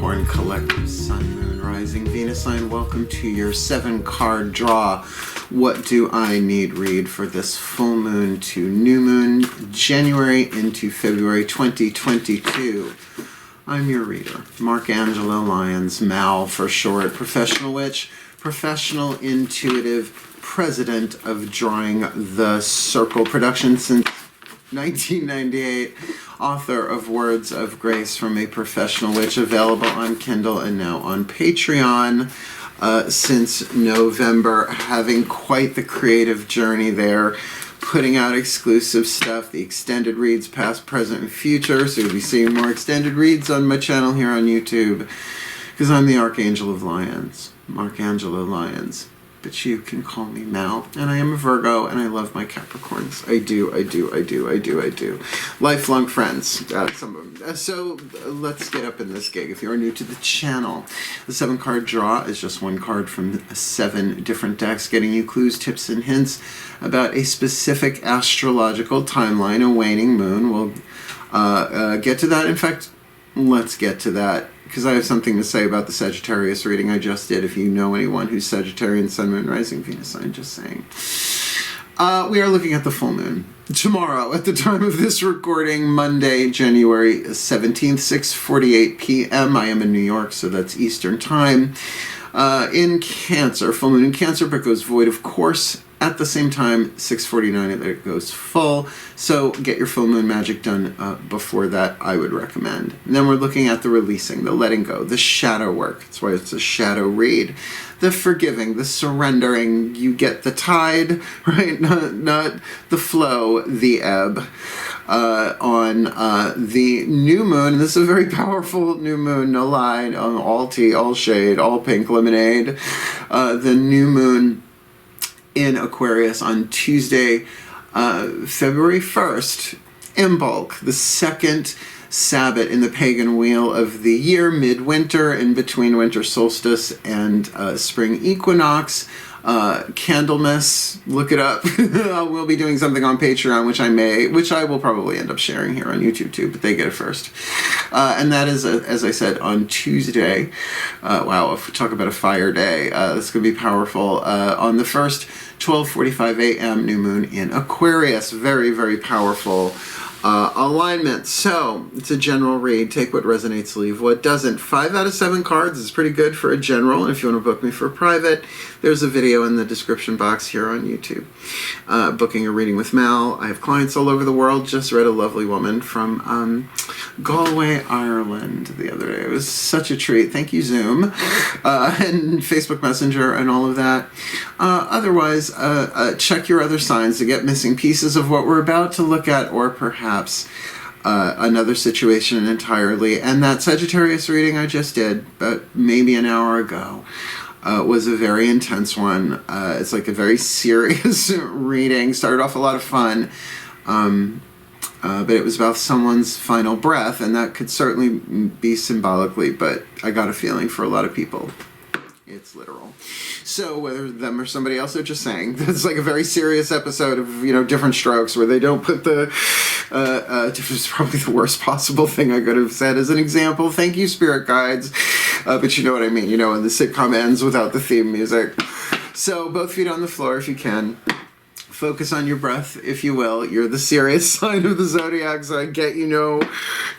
Capricorn Collective Sun, Moon, Rising, Venus sign. Welcome to your 7-card draw. What do I need read for this full moon to new moon, January into February 2022? I'm your reader, Angelo, Lyons, Mal for short, professional witch, professional intuitive, president of DrawingTheCircle Productions since 1998, author of Words of Grace from a Professional Witch, available on Kindle and now on Patreon since November, having quite the creative journey there, putting out exclusive stuff, the extended reads past, present, and future, so you'll be seeing more extended reads on my channel here on YouTube, because I'm the Archangel of Lyons, Angelo Lyons. But you can call me Mal, and I am a Virgo, and I love my Capricorns. I do. Lifelong friends, some of them. So let's get up in this gig. If you're new to the channel, the 7-card draw is just one card from 7 different decks, getting you clues, tips, and hints about a specific astrological timeline, a waning moon. We'll get to that. In fact, let's get to that, because I have something to say about the Sagittarius reading I just did. If you know anyone who's Sagittarian, Sun, Moon, Rising, Venus sign, just saying. We are looking at the full moon tomorrow at the time of this recording, Monday, January 17th, 6:48 p.m. I am in New York, so that's Eastern time. In Cancer, full moon in Cancer, but goes void, of course. At the same time, 6:49, it goes full. So get your full moon magic done before that, I would recommend. And then we're looking at the releasing, the letting go, the shadow work. That's why it's a shadow read. The forgiving, the surrendering. You get the tide, right? Not the flow, the ebb. On the new moon, this is a very powerful new moon, no lie, all tea, all shade, all pink lemonade. The new moon in Aquarius on Tuesday, February 1st, Imbolc, the second Sabbath in the pagan wheel of the year, midwinter, in between winter solstice and spring equinox. Candlemas, look it up. We'll be doing something on Patreon, which I will probably end up sharing here on YouTube too, but they get it first. And that is, as I said, on Tuesday. Wow, if we talk about a fire day, this could be powerful. On the 1st, 12:45 a.m., new moon in Aquarius. Very, very powerful alignment. So it's a general read. Take what resonates, leave what doesn't. 5 out of 7 cards is pretty good for a general. And if you want to book me for private, there's a video in the description box here on YouTube. Booking a reading with Mal. I have clients all over the world. Just read a lovely woman from Galway, Ireland the other day. It was such a treat. Thank you, Zoom, and Facebook Messenger and all of that. Otherwise, check your other signs to get missing pieces of what we're about to look at, or perhaps another situation entirely. And that Sagittarius reading I just did, but maybe an hour ago, was a very intense one. It's like a very serious reading. Started off a lot of fun, but it was about someone's final breath, and that could certainly be symbolically, but I got a feeling for a lot of people it's literal. So whether them or somebody else, they're just saying it's like a very serious episode of, you know, Different Strokes, where they don't put the it's probably the worst possible thing I could have said as an example. Thank you, spirit guides, but you know what I mean, you know, when the sitcom ends without the theme music. So both feet on the floor if you can. Focus on your breath, if you will. You're the serious sign of the zodiac, so I get, you know,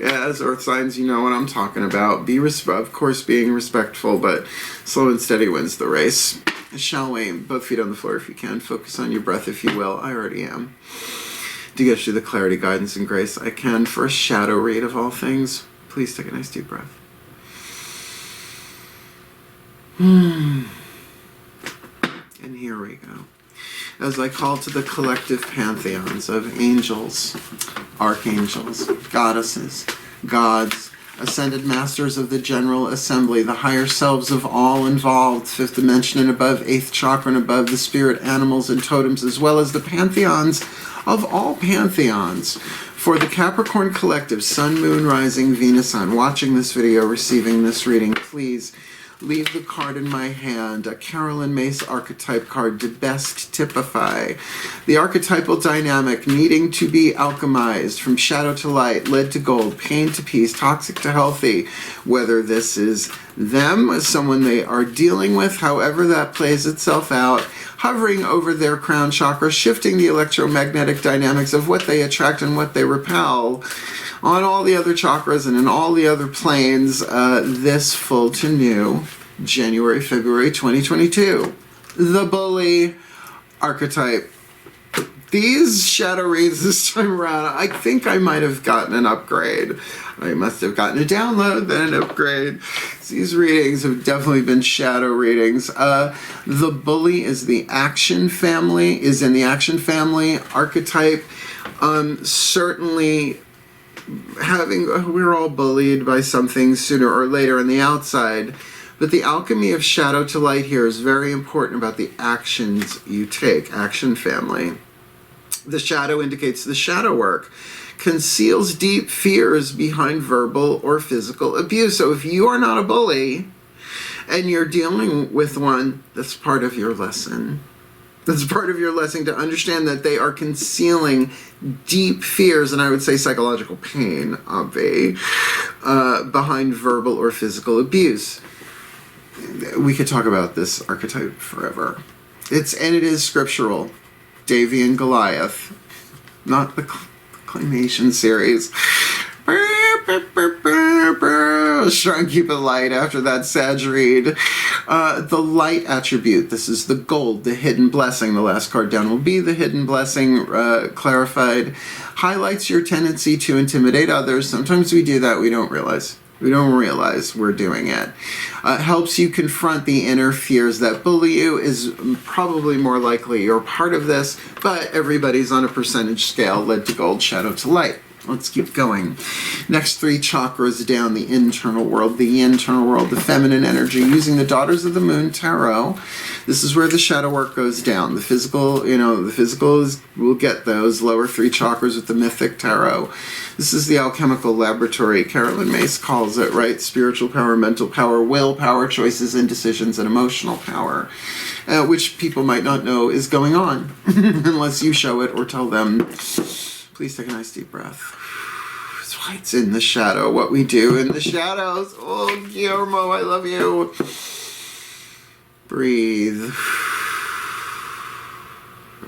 as earth signs, you know what I'm talking about. Of course, being respectful, but slow and steady wins the race. Shall we? Both feet on the floor if you can. Focus on your breath, if you will. I already am. To get you the clarity, guidance, and grace I can for a shadow read of all things, please take a nice deep breath. And here we go. As I call to the collective pantheons of angels, archangels, goddesses, gods, ascended masters of the General Assembly, the higher selves of all involved, 5th dimension and above, 8th chakra and above, the spirit animals and totems, as well as the pantheons of all pantheons. For the Capricorn Collective, Sun, Moon, Rising, Venus, Sun, watching this video, receiving this reading, please leave the card in my hand. A Carolyn Mace archetype card to best typify the archetypal dynamic needing to be alchemized from shadow to light, lead to gold, pain to peace, toxic to healthy. Whether this is them, someone they are dealing with, however that plays itself out, hovering over their crown chakra, shifting the electromagnetic dynamics of what they attract and what they repel on all the other chakras and in all the other planes, this full to new January, February 2022. The bully archetype. These shadow reads this time around, I think I might have gotten an upgrade. I must have gotten a download, then an upgrade. These readings have definitely been shadow readings. The bully is the action family, is in the action family archetype. Certainly we're all bullied by something sooner or later on the outside. But the alchemy of shadow to light here is very important about the actions you take. Action family. The shadow indicates the shadow work. Conceals deep fears behind verbal or physical abuse. So if you are not a bully and you're dealing with one, that's part of your lesson. That's part of your lesson, to understand that they are concealing deep fears, and I would say psychological pain, behind verbal or physical abuse. We could talk about this archetype forever. It is scriptural. Davy and Goliath, not the claymation series. Try and keep it light after that Sag read. The light attribute. This is the gold, the hidden blessing. The last card down will be the hidden blessing clarified. Highlights your tendency to intimidate others. Sometimes we do that. We don't realize. We don't realize we're doing it. Helps you confront the inner fears that bully you. Is probably more likely you're part of this, but everybody's on a percentage scale. Lead to gold, shadow to light. Let's keep going. Next three chakras down, the internal world, the feminine energy, using the Daughters of the Moon Tarot. This is where the shadow work goes down. The physical, we'll get those lower three chakras with the mythic tarot. This is the alchemical laboratory. Carolyn Mace calls it, right? Spiritual power, mental power, will power, choices and decisions, and emotional power, which people might not know is going on unless you show it or tell them. Please take a nice deep breath. That's why it's in the shadow, what we do in the shadows. Oh, Guillermo, I love you. Breathe.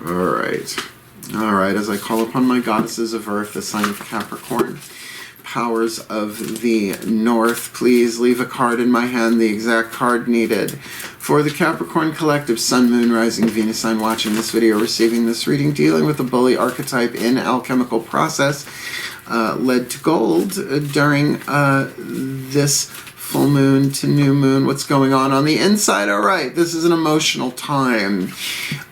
All right, as I call upon my goddesses of earth, the sign of Capricorn, powers of the north, please leave a card in my hand, the exact card needed. For the Capricorn collective, Sun, Moon, Rising, Venus sign watching this video, receiving this reading, dealing with the bully archetype in alchemical process, led to gold during this full moon to new moon. What's going on the inside? All right, this is an emotional time.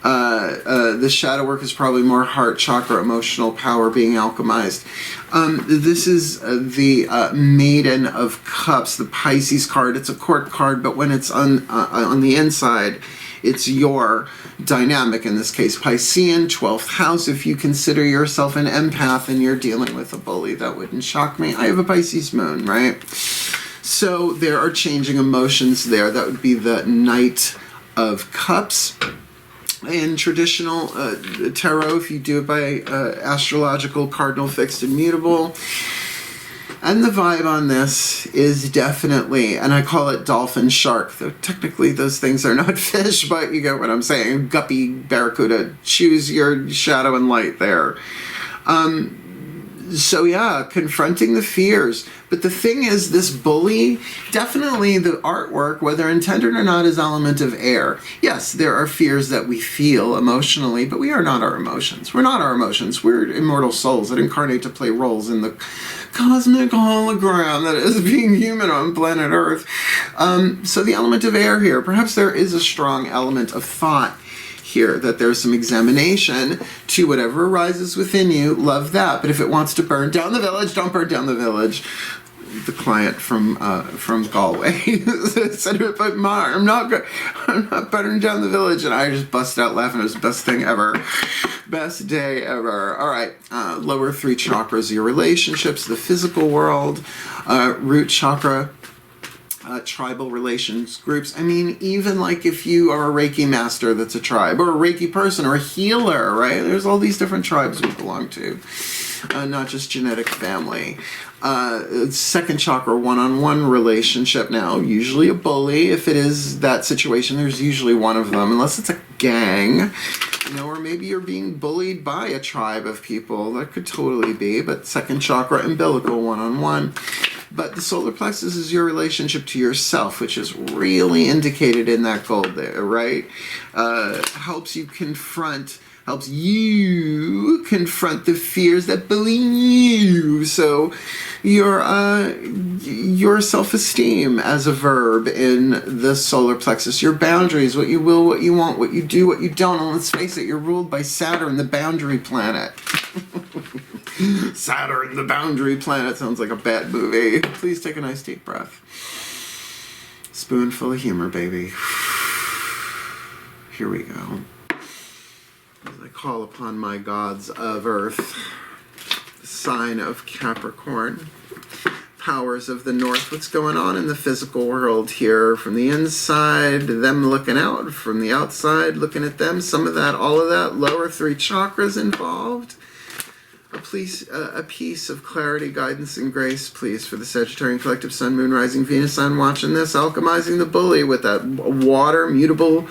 The shadow work is probably more heart chakra, emotional power being alchemized. This is the Maiden of Cups, the Pisces card. It's a court card, but when it's on the inside, it's your dynamic, in this case Piscean, 12th house. If you consider yourself an empath and you're dealing with a bully, that wouldn't shock me. I have a Pisces moon, right? So there are changing emotions there. That would be the Knight of Cups. In traditional tarot, if you do it by astrological, cardinal, fixed, and mutable. And the vibe on this is definitely, and I call it dolphin shark, though technically those things are not fish, but you get what I'm saying. Guppy, barracuda, choose your shadow and light there. So yeah, confronting the fears. But the thing is, this bully, definitely the artwork, whether intended or not, is element of air. Yes, there are fears that we feel emotionally, but we are not our emotions. We're not our emotions. We're immortal souls that incarnate to play roles in the cosmic hologram that is being human on planet Earth. So the element of air here, perhaps there is a strong element of thought here, that there's some examination to whatever arises within you. Love that. But if it wants to burn down the village, don't burn down the village. The client from Galway said, "But Ma, I'm not burning down the village," and I just busted out laughing. It was the best thing ever, best day ever. All right, lower three chakras, your relationships, the physical world, root chakra. tribal relations groups. I mean, even like if you are a Reiki master, that's a tribe, or a Reiki person, or a healer, right? There's all these different tribes we belong to, not just genetic family. Second chakra, one-on-one relationship. Now, usually a bully. If it is that situation, there's usually one of them, unless it's a gang, you know, or maybe you're being bullied by a tribe of people. That could totally be. But second chakra, umbilical, one-on-one. But the solar plexus is your relationship to yourself, which is really indicated in that gold there, right? Helps you confront the fears that bully you. So your self-esteem as a verb in the solar plexus, your boundaries, what you will, what you want, what you do, what you don't. And let's face it, you're ruled by Saturn, the boundary planet. Saturn, the boundary planet, sounds like a bad movie. Please take a nice deep breath. Spoonful of humor, baby. Here we go. As I call upon my gods of earth, the sign of Capricorn, powers of the north, what's going on in the physical world here, from the inside, them looking out, from the outside, looking at them, some of that, all of that, lower three chakras involved. A piece of clarity, guidance, and grace, please, for the Sagittarian collective Sun, Moon, Rising, Venus sign watching this, alchemizing the bully with that water, mutable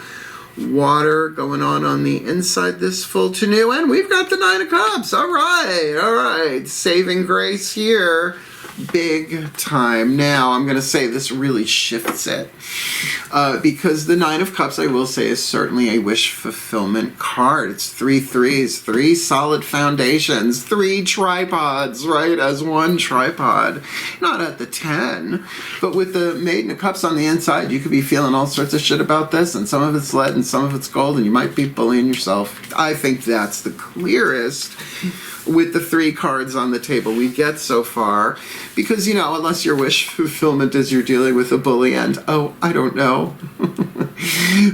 water going on the inside this full to new. And we've got the Nine of Cups. All right. Saving grace here. Big time. Now, I'm going to say this really shifts it. Because the Nine of Cups, I will say, is certainly a wish fulfillment card. It's 3 threes, 3 solid foundations, 3 tripods, right, as one tripod. Not at the 10, but with the Maiden of Cups on the inside, you could be feeling all sorts of shit about this, and some of it's lead and some of it's gold, and you might be bullying yourself. I think that's the clearest with the 3 cards on the table we get so far, because, you know, unless your wish fulfillment is you're dealing with a bully and, oh, I don't know,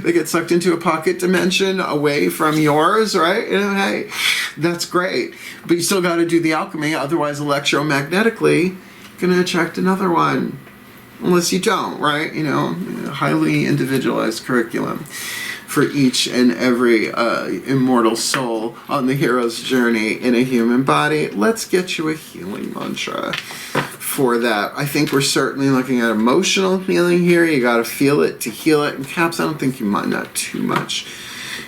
they get sucked into a pocket dimension away from yours, right? You know, hey, that's great, but you still got to do the alchemy, otherwise electromagnetically going to attract another one, unless you don't, right? You know, highly individualized curriculum for each and every immortal soul on the hero's journey in a human body. Let's get you a healing mantra for that. I think we're certainly looking at emotional healing here. You got to feel it to heal it. And Caps, I don't think you mind that too much.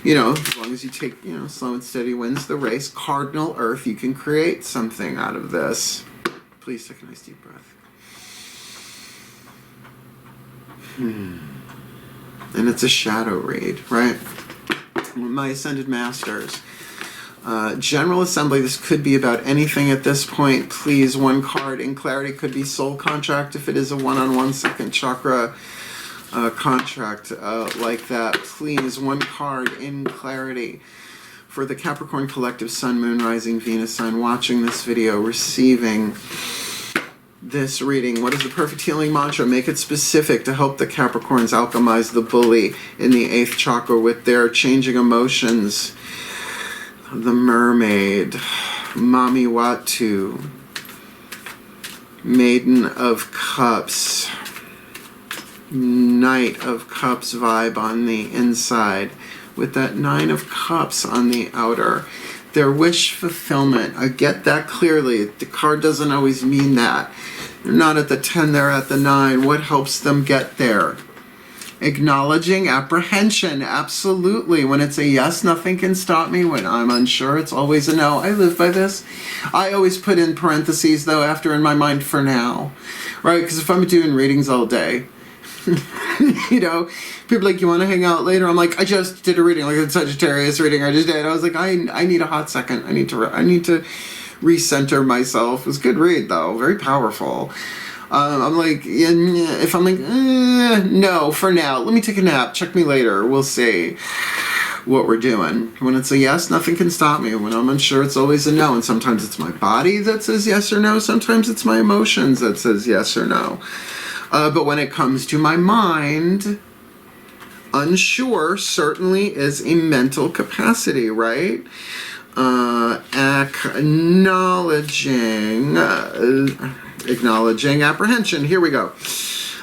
You know, as long as you take, you know, slow and steady wins the race. Cardinal Earth, you can create something out of this. Please take a nice deep breath. And it's a shadow read, right? My Ascended Masters. General Assembly, this could be about anything at this point. Please, one card in clarity could be soul contract if it is a one-on-one second chakra contract like that. Please, one card in clarity for the Capricorn collective Sun, Moon, Rising, Venus sign watching this video, receiving this reading. What is the perfect healing mantra? Make it specific to help the Capricorns alchemize the bully in the 8th chakra with their changing emotions. The Mermaid, Mami Watu, Maiden of Cups, Knight of Cups vibe on the inside with that 9 of Cups on the outer. Their wish fulfillment, I get that clearly. The card doesn't always mean that. They're not at the 10, they're at the 9. What helps them get there? Acknowledging apprehension, absolutely. When it's a yes, nothing can stop me. When I'm unsure, it's always a no. I live by this. I always put in parentheses, though, after in my mind, for now. Right? Because if I'm doing readings all day, you know, people are like, you want to hang out later? I'm like, I just did a reading, like a Sagittarius reading I just did. I was like, I need a hot second. I need to recenter myself. It was a good read, though. Very powerful. I'm like, if I'm like, no, for now, let me take a nap. Check me later. We'll see what we're doing. When it's a yes, nothing can stop me. When I'm unsure, it's always a no. And sometimes it's my body that says yes or no. Sometimes it's my emotions that says yes or no. But when it comes to my mind, unsure certainly is a mental capacity, right? Acknowledging apprehension. Here we go.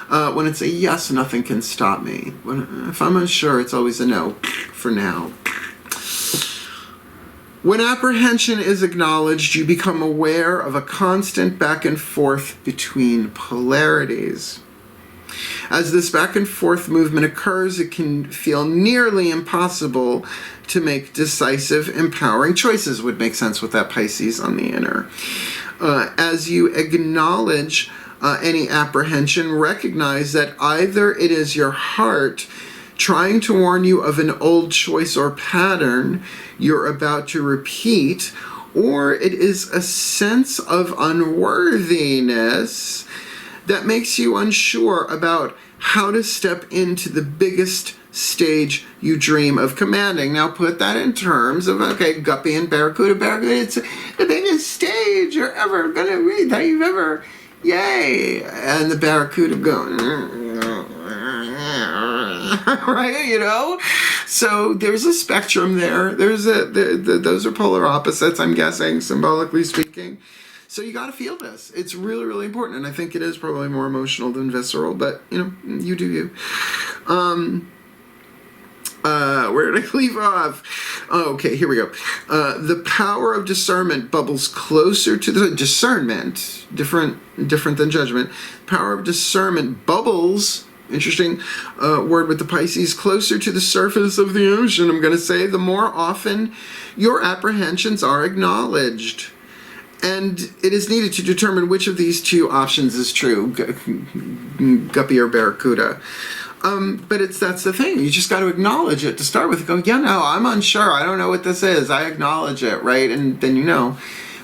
When it's a yes, nothing can stop me. If I'm unsure, it's always a no for now. When apprehension is acknowledged, you become aware of a constant back and forth between polarities. As this back and forth movement occurs, it can feel nearly impossible to make decisive, empowering choices. Would make sense with that Pisces on the inner. As you acknowledge any apprehension, recognize that either it is your heart trying to warn you of an old choice or pattern you're about to repeat, or it is a sense of unworthiness that makes you unsure about how to step into the biggest stage you dream of commanding. Now put that in terms of, okay, guppy and barracuda. It's the biggest stage you're ever going to read, that you've ever, yay. And the barracuda going, right, you know? So there's a spectrum there. Those are polar opposites, I'm guessing, symbolically speaking. So you got to feel this. It's really, really important. And I think it is probably more emotional than visceral, but, you know, you do you. Where did I leave off? Oh, okay, here we go. The power of discernment bubbles closer to the discernment, different than judgment. Power of discernment bubbles, interesting word with the Pisces, closer to the surface of the ocean, I'm going to say, the more often your apprehensions are acknowledged. And it is needed to determine which of these two options is true, guppy or barracuda. But that's the thing. You just got to acknowledge it to start with. Go, yeah, no, I'm unsure. I don't know what this is. I acknowledge it, right? And then you know.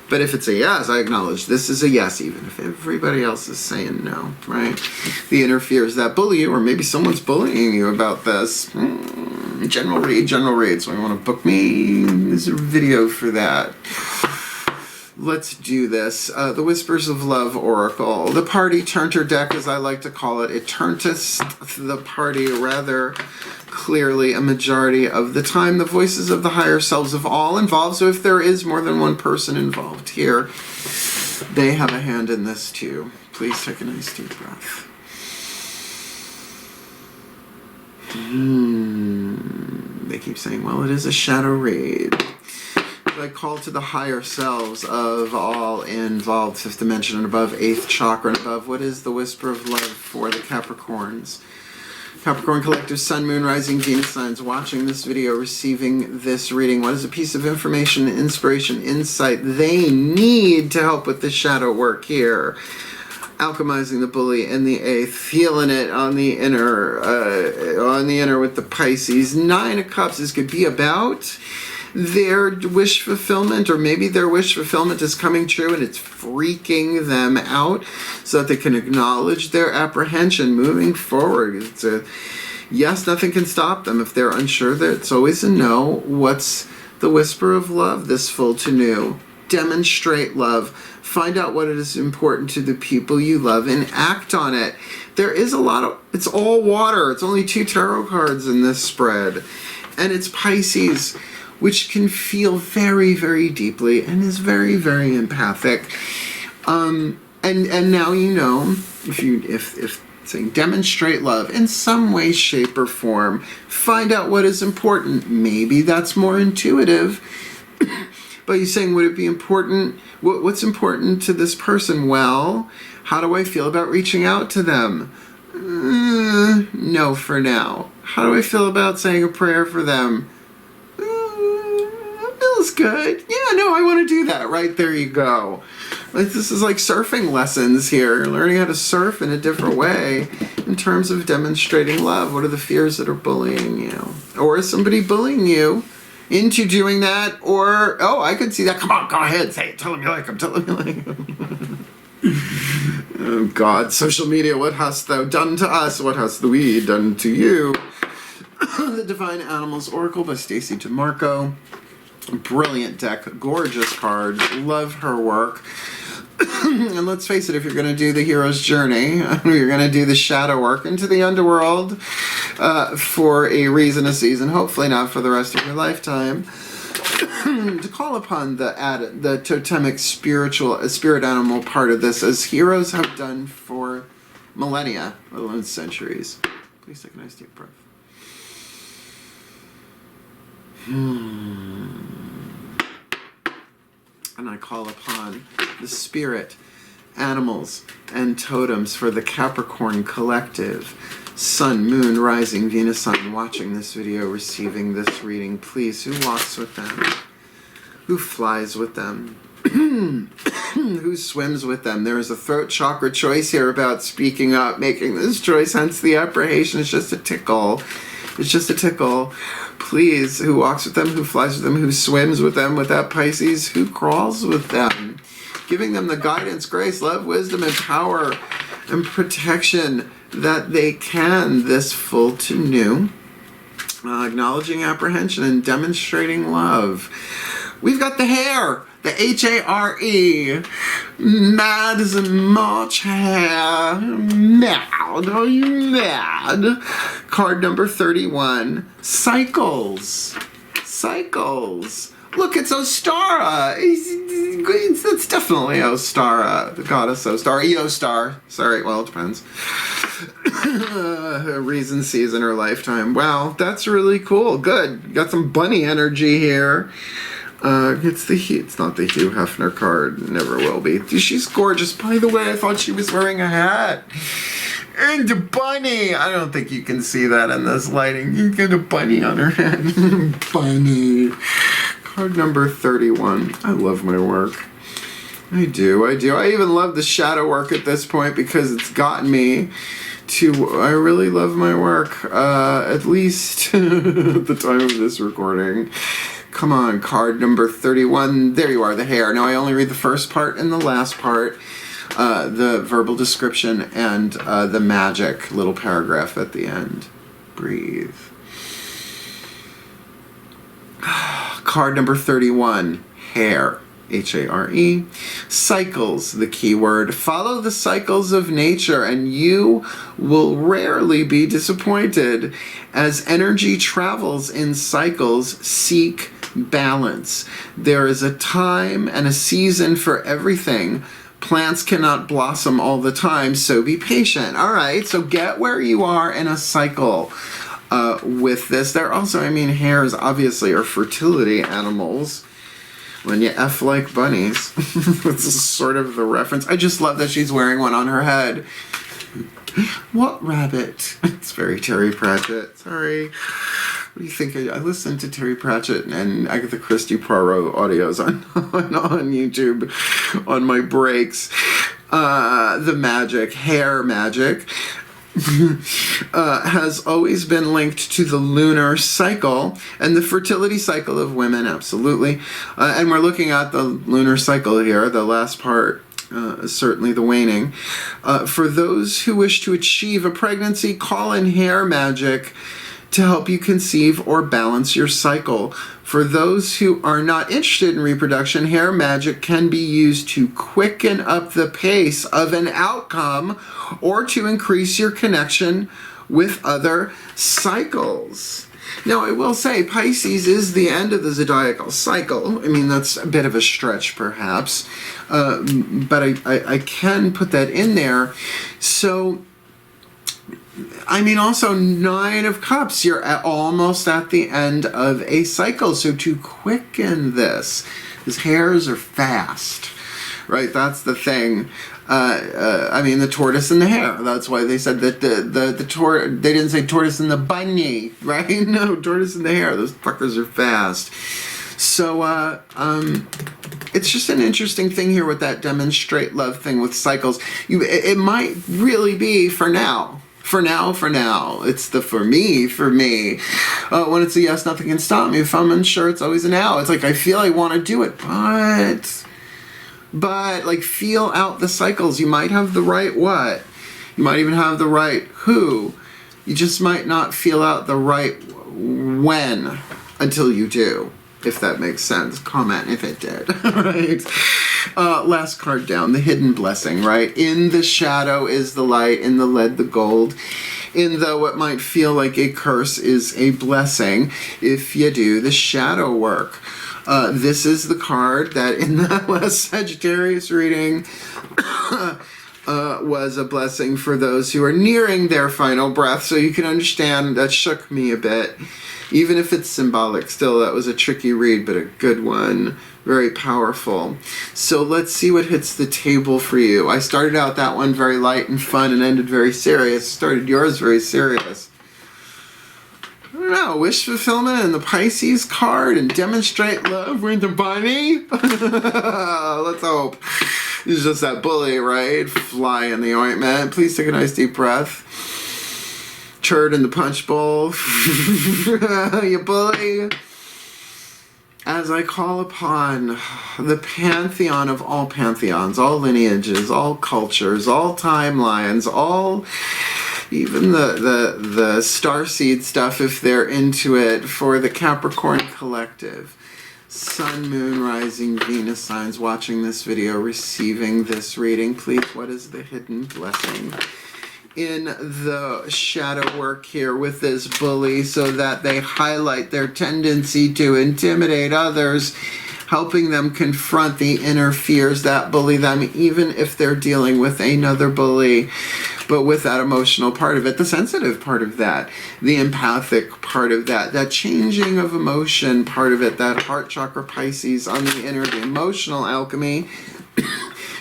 But if it's a yes, I acknowledge this is a yes, even if everybody else is saying no, right? The inner fears that bully you, or maybe someone's bullying you about this. General read. So you want to book me? There's a video for that. Let's do this. The Whispers of Love Oracle. The party turnter deck, as I like to call it. It turneth the party rather clearly a majority of the time. The voices of the higher selves of all involved. So if there is more than one person involved here, they have a hand in this too. Please take a nice deep breath. They keep saying, well, it is a shadow read. I call to the higher selves of all involved, 5th dimension and above, 8th chakra and above. What is the whisper of love for the Capricorns? Capricorn collective, Sun, Moon, Rising, Venus signs watching this video, receiving this reading. What is a piece of information, inspiration, insight they need to help with the shadow work here? Alchemizing the bully in the 8th, feeling it on the inner with the Pisces. 9 of Cups. This could be about their wish fulfillment, or maybe their wish fulfillment is coming true and it's freaking them out, so that they can acknowledge their apprehension moving forward. It's a yes, nothing can stop them. If they're unsure, it's always a no. What's the whisper of love this full to new? Demonstrate love. Find out what is important to the people you love and act on it. There is a lot of, it's all water. It's only 2 tarot cards in this spread. And it's Pisces, which can feel very, very deeply and is very, very empathic. And now you know, if saying demonstrate love in some way, shape, or form, find out what is important. Maybe that's more intuitive. But you're saying, would it be important? What's important to this person? Well, how do I feel about reaching out to them? No, for now. How do I feel about saying a prayer for them? Feels good. Yeah, no, I want to do that. Right, there you go. This is like surfing lessons here. Learning how to surf in a different way in terms of demonstrating love. What are the fears that are bullying you? Or is somebody bullying you into doing that? Or, oh, I could see that. Come on, go ahead. Say it. Tell them you like them. Tell them you like them. Oh, God. Social media, what hast thou done to us? What hast we done to you? The Divine Animals Oracle by Stacey DeMarco. Brilliant deck, gorgeous cards, love her work. And let's face it, if you're going to do the hero's journey, you're going to do the shadow work into the underworld for a reason, a season, hopefully not for the rest of your lifetime, to call upon the totemic spirit animal part of this, as heroes have done for millennia, let alone centuries. Please take a nice deep breath. And I call upon the spirit, animals, and totems for the Capricorn collective. Sun, moon, rising, Venus, sun, watching this video, receiving this reading. Please, who walks with them? Who flies with them? Who swims with them? There is a throat chakra choice here about speaking up, making this choice, hence the apprehension. It's just a tickle. It's just a tickle. Please, who walks with them? Who flies with them? Who swims with them? With that Pisces? Who crawls with them? Giving them the guidance, grace, love, wisdom, and power and protection that they can this full to new. Acknowledging apprehension and demonstrating love. We've got the hare, the H-A-R-E. Mad as much hair. Mad, are you mad? Card number 31, cycles. Cycles. Look, it's Ostara. It's definitely Ostara, the goddess Ostara. Eostar. Sorry, well, it depends. Her reason sees in her lifetime. Wow, that's really cool. Good. Got some bunny energy here. It's not the Hugh Hefner card. Never will be. She's gorgeous. By the way, I thought she was wearing a hat. And a bunny! I don't think you can see that in this lighting. You get a bunny on her head. Bunny. Card number 31. I love my work. I do. I even love the shadow work at this point because it's gotten me to... I really love my work. At least at the time of this recording. Come on, card number 31. There you are, the hair. Now I only read the first part and the last part. The verbal description and the magic little paragraph at the end. Breathe. Card number 31, hair, H-A-R-E. Cycles, the key word. Follow the cycles of nature and you will rarely be disappointed. As energy travels in cycles, seek balance. There is a time and a season for everything. Plants cannot blossom all the time, so be patient. All right, so get where you are in a cycle. With this, they're also, hares obviously are fertility animals. When you F like bunnies. This is sort of the reference. I just love that she's wearing one on her head. What rabbit? It's very Terry Pratchett. Sorry. What do you think? I listened to Terry Pratchett and Agatha Christie Poirot audios on YouTube on my breaks. The magic, hair magic. Has always been linked to the lunar cycle and the fertility cycle of women, absolutely. And we're looking at the lunar cycle here, the last part, certainly the waning. For those who wish to achieve a pregnancy, call in hair magic to help you conceive or balance your cycle. For those who are not interested in reproduction, hair magic can be used to quicken up the pace of an outcome or to increase your connection with other cycles. Now, I will say Pisces is the end of the zodiacal cycle. That's a bit of a stretch, perhaps, but I can put that in there. So, also 9 of Cups, you're almost at the end of a cycle. So to quicken this, his hairs are fast, right? That's the thing. The tortoise and the hare. That's why they said that they didn't say tortoise and the bunny, right? No, tortoise and the hare. Those fuckers are fast. So, it's just an interesting thing here with that demonstrate love thing with cycles. It might really be for now. For now. It's the for me. When it's a yes, nothing can stop me. If I'm unsure, it's always a now. It's like, I feel I want to do it, but like, feel out the cycles. You might have the right what. You might even have the right who. You just might not feel out the right when until you do. If that makes sense. Comment if it did. Right. Last card down, the hidden blessing, right? In the shadow is the light, in the lead the gold. In though what might feel like a curse is a blessing if you do the shadow work. This is the card that in that last Sagittarius reading was a blessing for those who are nearing their final breath. So you can understand that shook me a bit. Even if it's symbolic, still that was a tricky read, but a good one. Very powerful. So let's see what hits the table for you. I started out that one very light and fun and ended very serious. Started yours very serious. I don't know, wish fulfillment and the Pisces card and demonstrate love with the bunny. Let's hope. It's just that bully, right? Fly in the ointment. Please take a nice deep breath. Turd in the punch bowl. You bully. As I call upon the pantheon of all pantheons, all lineages, all cultures, all timelines, all, even the starseed stuff if they're into it, for the Capricorn collective. Sun, Moon, Rising, Venus signs watching this video, receiving this reading. Please, what is the hidden blessing in the shadow work here with this bully, so that they highlight their tendency to intimidate others, helping them confront the inner fears that bully them, even if they're dealing with another bully, but with that emotional part of it, the sensitive part of that, the empathic part of that, that changing of emotion part of it, that heart chakra Pisces on the inner, the emotional alchemy.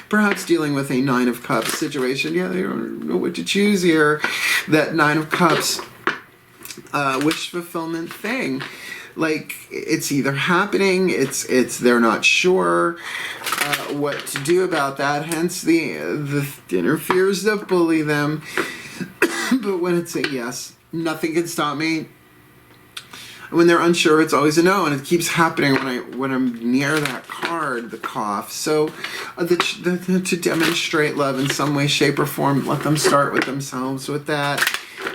Perhaps dealing with a Nine of Cups situation. Yeah, they don't know what to choose here. That Nine of Cups wish fulfillment thing. Like, it's either happening, it's they're not sure what to do about that. Hence the inner fears that bully them. But when it's a yes, nothing can stop me. When they're unsure, it's always a no, and it keeps happening when I'm near that card, the cough. So to demonstrate love in some way, shape, or form, let them start with themselves with that,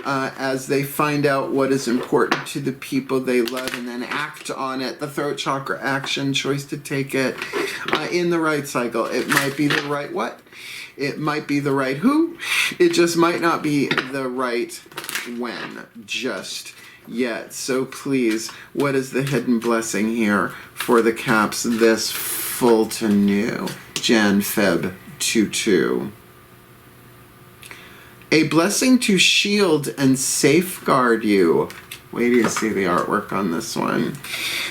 as they find out what is important to the people they love, and then act on it. The throat chakra action, choice to take it in the right cycle. It might be the right what? It might be the right who. It just might not be the right when. Just yet. So please, what is the hidden blessing here for the Caps this full to new Jan Feb 22? A blessing to shield and safeguard you. Wait till you see the artwork on this one.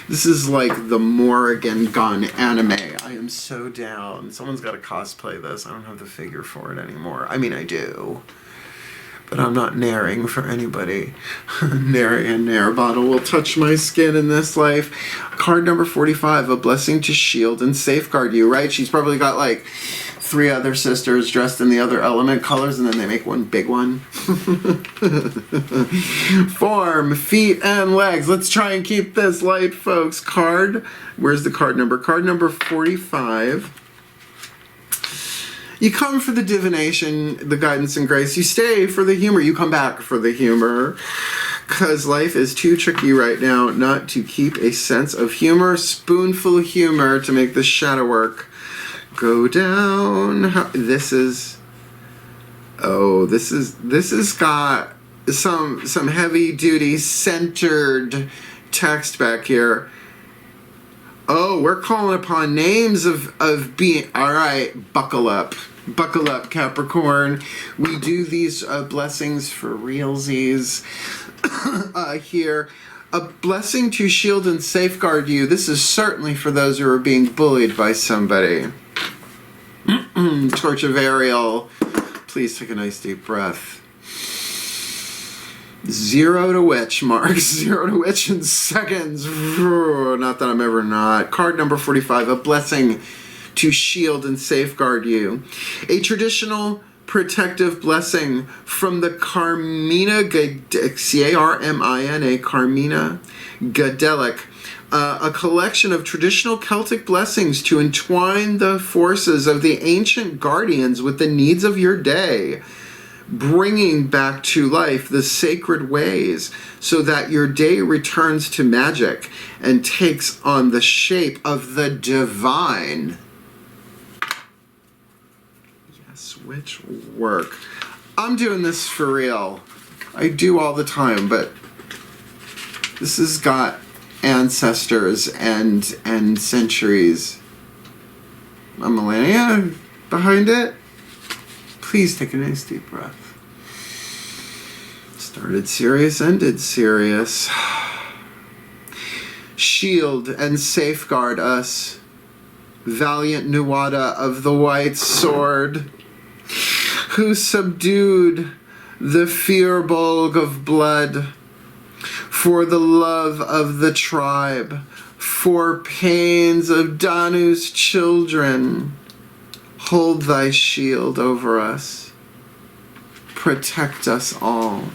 This is like the Morrigan Gun anime. I am so down. Someone's got to cosplay this. I don't have the figure for it anymore. I mean, I do, but I'm not naring for anybody. Nary a nair bottle will touch my skin in this life. Card number 45, a blessing to shield and safeguard you, right? She's probably got like 3 other sisters dressed in the other element colors, and then they make one big one. Form, feet, and legs. Let's try and keep this light, folks. Card, where's the card number? Card number 45. You come for the divination, the guidance and grace. You stay for the humor. You come back for the humor. Because life is too tricky right now not to keep a sense of humor. Spoonful of humor to make the shadow work go down. This is got some heavy duty centered text back here. Oh, we're calling upon names of being. All right, buckle up. Buckle up, Capricorn. We do these blessings for realsies here. A blessing to shield and safeguard you. This is certainly for those who are being bullied by somebody. Torch of Ariel. Please take a nice deep breath. 0 to witch, Mark. 0 to witch in seconds. Not that I'm ever not. Card number 45, a blessing to shield and safeguard you. A traditional protective blessing from the Carmina, C-A-R-M-I-N-A, Carmina Gadelic. A collection of traditional Celtic blessings to entwine the forces of the ancient guardians with the needs of your day, bringing back to life the sacred ways so that your day returns to magic and takes on the shape of the divine. Yes, which work. I'm doing this for real. I do all the time, but this has got ancestors and centuries, a millennia behind it. Please take a nice deep breath. Started serious, ended serious. Shield and safeguard us, valiant Nuada of the white sword, who subdued the Firbolg of blood, for the love of the tribe, for pains of Danu's children. Hold thy shield over us. Protect us all.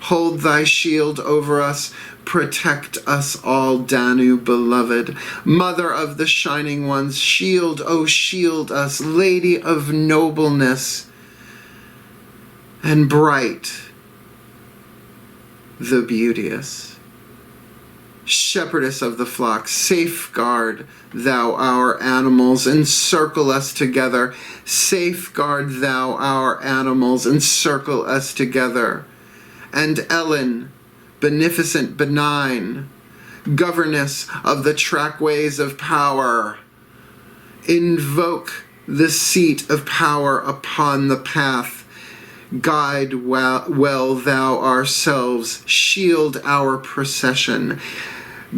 Hold thy shield over us. Protect us all, Danu beloved. Mother of the shining ones, shield, oh shield us, lady of nobleness, and bright, the beauteous. Shepherdess of the flock, safeguard thou our animals, encircle us together. Safeguard thou our animals, encircle us together. And Ellen, beneficent, benign, governess of the trackways of power, invoke the seat of power upon the path. Guide well thou ourselves, shield our procession.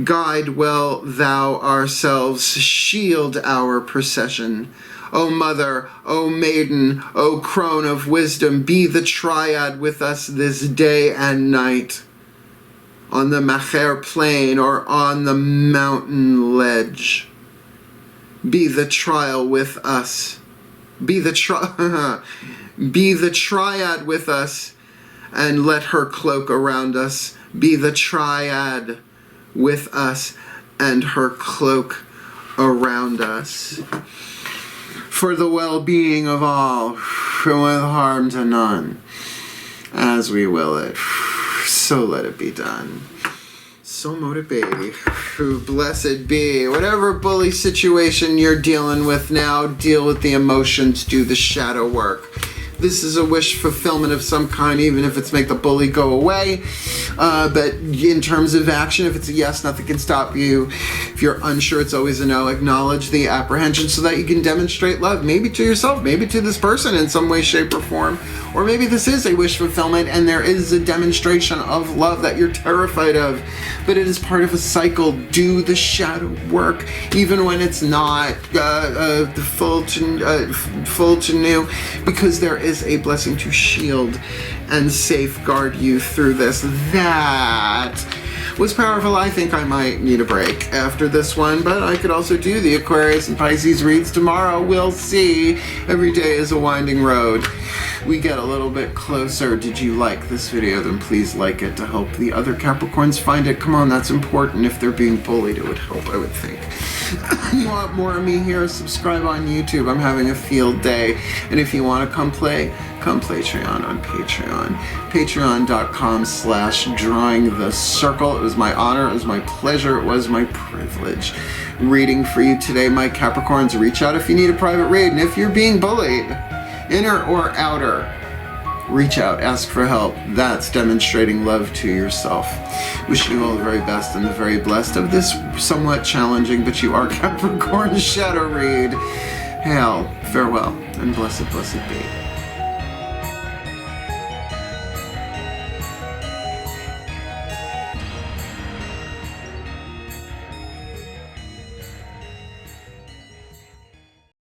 Guide well thou ourselves, shield our procession. O Mother, O Maiden, O Crone of Wisdom, be the triad with us this day and night, on the Macher plain or on the mountain ledge. Be the trial with us. Be the triad with us, and let her cloak around us. Be the triad with us, and her cloak around us. For the well-being of all, with harm to none, as we will it, so let it be done. So mote it be. Blessed be. Whatever bully situation you're dealing with now, deal with the emotions, do the shadow work. This is a wish fulfillment of some kind, even if it's make the bully go away. But in terms of action, if it's a yes, nothing can stop you. If you're unsure, it's always a no. Acknowledge the apprehension so that you can demonstrate love, maybe to yourself, maybe to this person in some way, shape, or form. Or maybe this is a wish fulfillment and there is a demonstration of love that you're terrified of. But it is part of a cycle. Do the shadow work, even when it's not full to new, because there is a blessing to shield and safeguard you through this. That was powerful. I think I might need a break after this one, but I could also do the Aquarius and Pisces reads tomorrow. We'll see. Every day is a winding road. We get a little bit closer. Did you like this video? Then please like it to help the other Capricorns find it. Come on, that's important. If they're being bullied, it would help, I would think. You want more of me here? Subscribe on YouTube. I'm having a field day. And if you want to come play Trion on Patreon. Patreon.com/DrawingTheCircle. It was my honor. It was my pleasure. It was my privilege. Reading for you today, my Capricorns. Reach out if you need a private read. And if you're being bullied, inner or outer, reach out, ask for help. That's demonstrating love to yourself. Wishing you all the very best and the very blessed of this somewhat challenging, but you are Capricorn shadow read. Hail, farewell, and blessed, blessed be.